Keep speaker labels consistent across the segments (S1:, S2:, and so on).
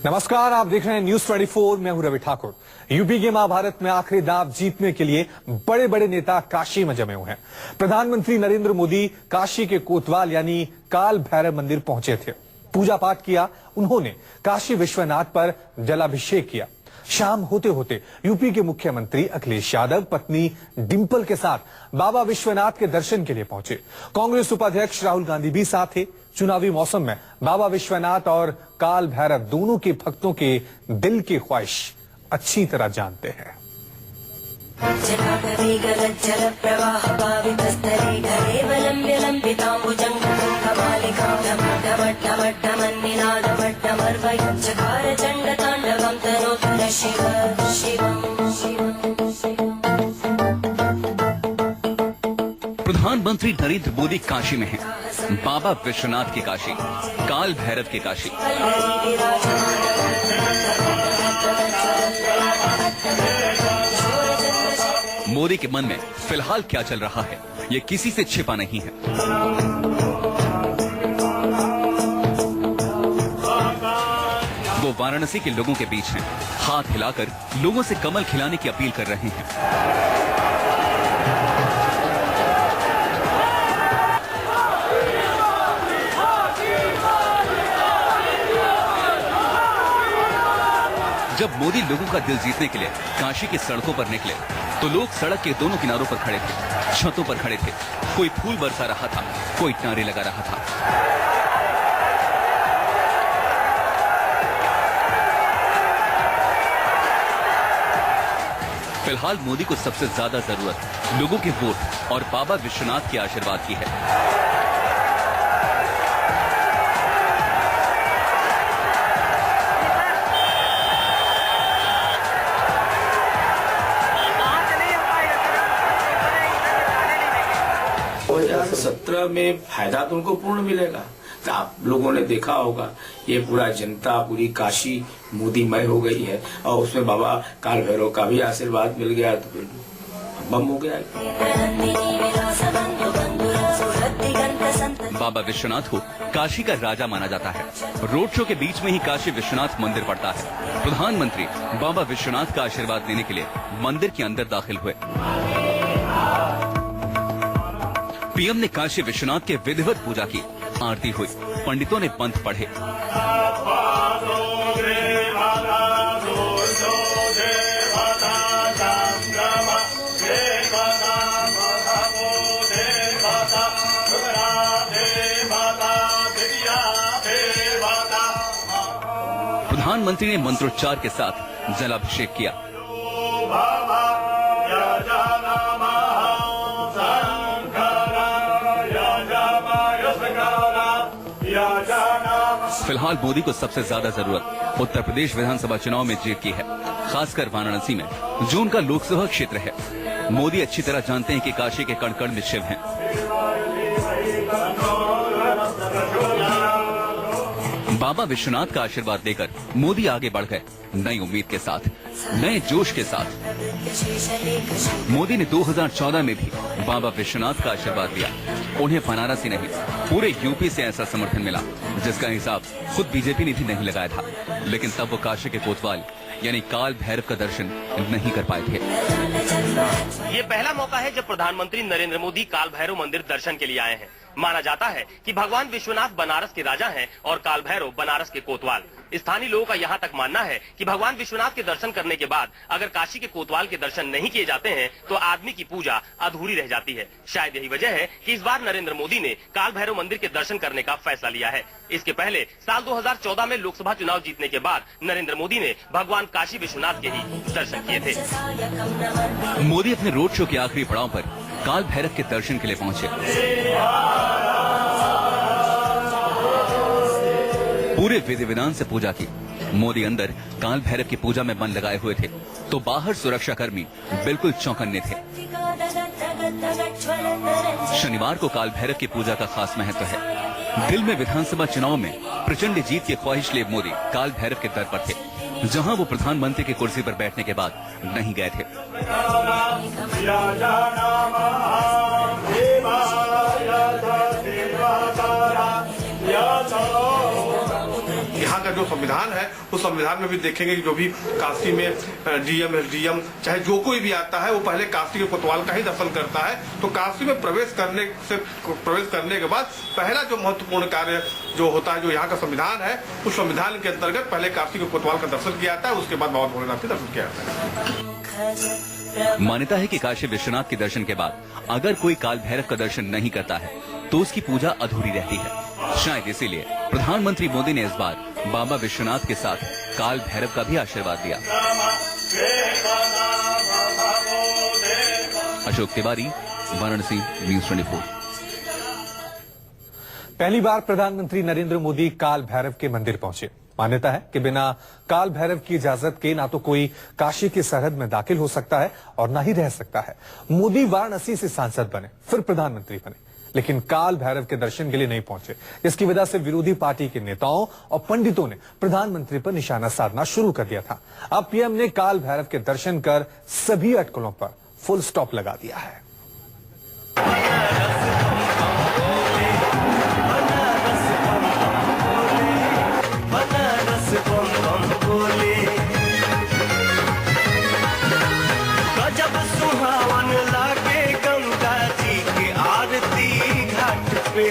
S1: नमस्कार, आप देख रहे हैं न्यूज 24। मैं हूं रवि ठाकुर। यूपी के महाभारत में आखिरी दांव जीतने के लिए बड़े बड़े नेता काशी में जमे हुए हैं। प्रधानमंत्री नरेंद्र मोदी काशी के कोतवाल यानी काल भैरव मंदिर पहुंचे थे। पूजा पाठ किया उन्होंने, काशी विश्वनाथ पर जलाभिषेक किया। शाम होते होते यूपी के मुख्यमंत्री अखिलेश यादव पत्नी डिंपल के साथ बाबा विश्वनाथ के दर्शन के लिए पहुंचे। कांग्रेस उपाध्यक्ष राहुल गांधी भी साथ थे। चुनावी मौसम में बाबा विश्वनाथ और काल भैरव दोनों के भक्तों के दिल की ख्वाहिश अच्छी तरह जानते हैं।
S2: प्रधानमंत्री नरेंद्र मोदी काशी में हैं। बाबा विश्वनाथ की काशी, काल भैरव की काशी। मोदी के मन में फिलहाल क्या चल रहा है, ये किसी से छिपा नहीं है। वो वाराणसी के लोगों के बीच हैं, हाथ हिलाकर लोगों से कमल खिलाने की अपील कर रहे हैं। जब मोदी लोगों का दिल जीतने के लिए काशी की सड़कों पर निकले, तो लोग सड़क के दोनों किनारों पर खड़े थे, छतों पर खड़े थे। कोई फूल बरसा रहा था, कोई नारे लगा रहा था। फिलहाल मोदी को सबसे ज्यादा जरूरत लोगों के वोट और बाबा विश्वनाथ के आशीर्वाद की है।
S3: सत्रह में फायदा तो उनको पूर्ण मिलेगा। तो आप लोगों ने देखा होगा, ये पूरा जनता, पूरी काशी मोदीमय हो गई है और उसमें बाबा काल भैरव का भी आशीर्वाद मिल गया तो फिर बम हो गया।
S2: बाबा विश्वनाथ को काशी का राजा माना जाता है। रोड शो के बीच में ही काशी विश्वनाथ मंदिर पड़ता है। प्रधानमंत्री बाबा विश्वनाथ का आशीर्वाद लेने के लिए मंदिर के अंदर दाखिल हुए। पीएम ने काशी विश्वनाथ के विधिवत पूजा की, आरती हुई, पंडितों ने पंथ पढ़े। प्रधानमंत्री ने मंत्रोच्चार के साथ जलाभिषेक किया। फिलहाल मोदी को सबसे ज्यादा जरूरत उत्तर प्रदेश विधानसभा चुनाव में जीत की है, खासकर वाराणसी में, जो उनका लोकसभा क्षेत्र है। मोदी अच्छी तरह जानते हैं कि काशी के कण कण में शिव हैं। बाबा विश्वनाथ का आशीर्वाद देकर मोदी आगे बढ़ गए, नई उम्मीद के साथ, नए जोश के साथ। मोदी ने 2014 में भी बाबा विश्वनाथ का आशीर्वाद दिया। उन्हें बनारस ही नहीं, पूरे यूपी से ऐसा समर्थन मिला जिसका हिसाब खुद बीजेपी ने भी नहीं लगाया था। लेकिन तब वो काशी के कोतवाल यानी काल भैरव का दर्शन नहीं कर पाए थे।
S4: ये पहला मौका है जब प्रधानमंत्री नरेंद्र मोदी काल भैरव मंदिर दर्शन के लिए आए हैं। माना जाता है कि भगवान विश्वनाथ बनारस के राजा हैं और काल भैरव बनारस के कोतवाल। स्थानीय लोगों का यहाँ तक मानना है कि भगवान विश्वनाथ के दर्शन करने के बाद अगर काशी के कोतवाल के दर्शन नहीं किए जाते हैं तो आदमी की पूजा अधूरी रह जाती है। शायद यही वजह है कि इस बार नरेंद्र मोदी ने काल भैरव मंदिर के दर्शन करने का फैसला लिया है। इसके पहले साल 2014 में लोकसभा चुनाव जीतने के बाद नरेंद्र मोदी ने भगवान काशी विश्वनाथ के ही दर्शन किए थे।
S2: मोदी अपने रोड शो के आखिरी पड़ाव पर काल भैरव के दर्शन के लिए पहुंचे। पूरे विधि विधान से पूजा की। मोदी अंदर काल भैरव की पूजा में मन लगाए हुए थे, तो बाहर सुरक्षा कर्मी बिल्कुल चौकन्ने थे। शनिवार को काल भैरव की पूजा का खास महत्व है। दिल में विधानसभा चुनाव में प्रचंड जीत की ख्वाहिश लिए मोदी काल भैरव के दर पर थे, जहां वो प्रधानमंत्री की कुर्सी पर बैठने के बाद नहीं गए थे।
S5: यहाँ का जो संविधान है उस संविधान में भी देखेंगे कि जो भी काशी में डीएम एसडीएम चाहे जो कोई भी आता है वो पहले काशी के कोतवाल का ही दर्शन करता है। तो काशी में प्रवेश करने के बाद पहला जो महत्वपूर्ण कार्य जो होता है, जो यहाँ का संविधान है, उस संविधान के अंतर्गत पहले काशी के कोतवाल का दर्शन किया जाता है, उसके बाद बाबा भोलेनाथ के दर्शन किया जाता है।
S2: मान्यता है कि काशी विश्वनाथ के दर्शन के बाद अगर कोई काल भैरव का दर्शन नहीं करता है तो उसकी पूजा अधूरी रहती है। शायद इसीलिए प्रधानमंत्री मोदी ने इस बार बाबा विश्वनाथ के साथ काल भैरव का भी आशीर्वाद दिया। अशोक तिवारी, वाराणसी, न्यूज़ 24।
S1: पहली बार प्रधानमंत्री नरेंद्र मोदी काल भैरव के मंदिर पहुंचे। मान्यता है कि बिना काल भैरव की इजाजत के ना तो कोई काशी की सरहद में दाखिल हो सकता है और ना ही रह सकता है। मोदी वाराणसी से सांसद बने, फिर प्रधानमंत्री बने, लेकिन काल भैरव के दर्शन के लिए नहीं पहुंचे, जिसकी वजह से विरोधी पार्टी के नेताओं और पंडितों ने प्रधानमंत्री पर निशाना साधना शुरू कर दिया था। अब पीएम ने काल भैरव के दर्शन कर सभी अटकलों पर फुल स्टॉप लगा दिया है।
S6: गजब सुहावन लागे गंगा जी की आरती घाट पे,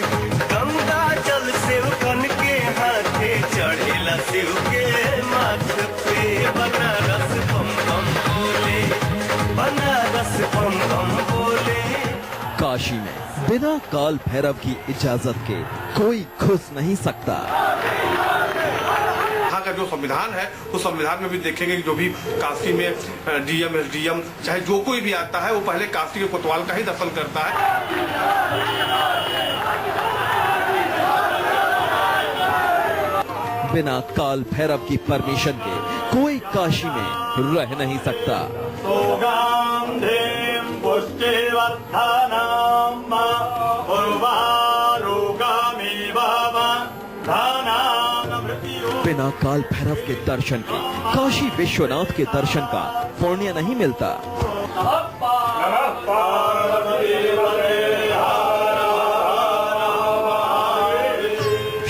S6: गंगा जल सेवकन के हाथे चढ़ेला शिव के माथ पे। बनारस बम बम बोले, बनारस बम बम बोले।
S7: काशी में बिना काल भैरव की इजाजत के कोई घुस नहीं सकता।
S5: यहाँ का जो संविधान है उस संविधान में भी देखेंगे कि जो भी काशी में डीएम एसडीएम चाहे जो कोई भी आता है वो पहले काशी के कोतवाल का ही दर्शन करता है।
S7: बिना काल भैरव की परमिशन के कोई काशी में रह नहीं सकता। बिना काल भैरव के दर्शन के काशी विश्वनाथ के दर्शन का पुण्य नहीं मिलता।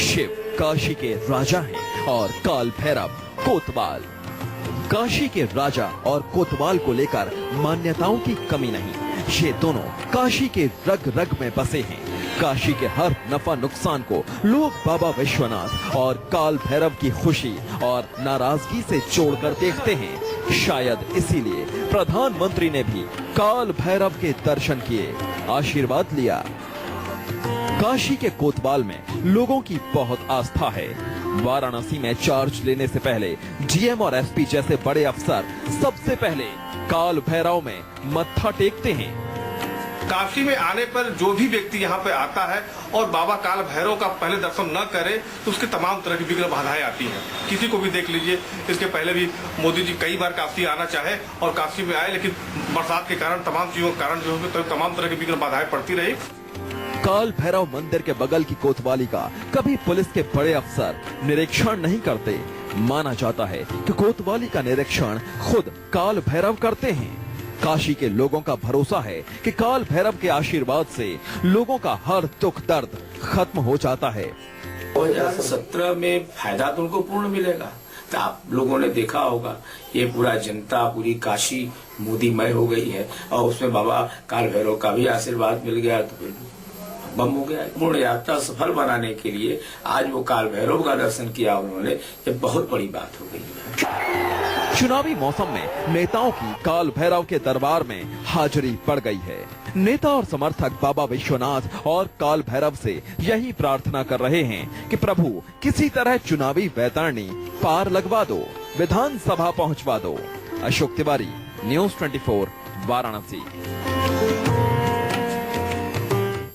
S7: शिव काशी के राजा हैं और काल भैरव कोतवाल। काशी के राजा और कोतवाल को लेकर मान्यताओं की कमी नहीं। ये दोनों काशी के रग रग में बसे हैं। काशी के हर नफा नुकसान को लोग बाबा विश्वनाथ और काल भैरव की खुशी और नाराजगी से जोड़कर देखते हैं। शायद इसीलिए प्रधानमंत्री ने भी काल भैरव के दर्शन किए, आशीर्वाद लिया। काशी के कोतवाल में लोगों की बहुत आस्था है। वाराणसी में चार्ज लेने से पहले डीएम और एसपी जैसे बड़े अफसर सबसे पहले काल भैरव में मत्था टेकते हैं।
S5: काशी में आने पर जो भी व्यक्ति यहाँ पे आता है और बाबा काल भैरव का पहले दर्शन न करे तो उसके तमाम तरह की विघ्न बाधाएं आती हैं। किसी को भी देख लीजिए, इसके पहले भी मोदी जी कई बार काशी आना चाहे और काशी में आए, लेकिन बरसात के कारण तमाम चीजों के कारण जो है तमाम तरह की विघ्न बाधाएं पड़ती रही।
S7: काल भैरव मंदिर के बगल की कोतवाली का कभी पुलिस के बड़े अफसर निरीक्षण नहीं करते। माना जाता है कि कोतवाली का निरीक्षण खुद काल भैरव करते हैं। काशी के लोगों का भरोसा है कि काल भैरव के आशीर्वाद से लोगों का हर दुख दर्द खत्म हो जाता है।
S3: 2017 में फायदा तो उनको पूर्ण मिलेगा। तो आप लोगों ने देखा होगा ये पूरा जनता, पूरी काशी मोदीमय हो गई है और उसमें बाबा काल भैरव का भी आशीर्वाद मिल गया तो फिर बम हो गया। पूर्ण यात्रा सफल बनाने के लिए आज वो काल भैरव का दर्शन किया उन्होंने, ये बहुत बड़ी बात हो गई है।
S7: चुनावी मौसम में नेताओं की काल भैरव के दरबार में हाजिरी बढ़ गई है। नेता और समर्थक बाबा विश्वनाथ और काल भैरव से यही प्रार्थना कर रहे हैं कि प्रभु किसी तरह चुनावी वैतरणी पार लगवा दो, विधानसभा पहुंचवा दो। अशोक तिवारी, न्यूज़ 24, वाराणसी।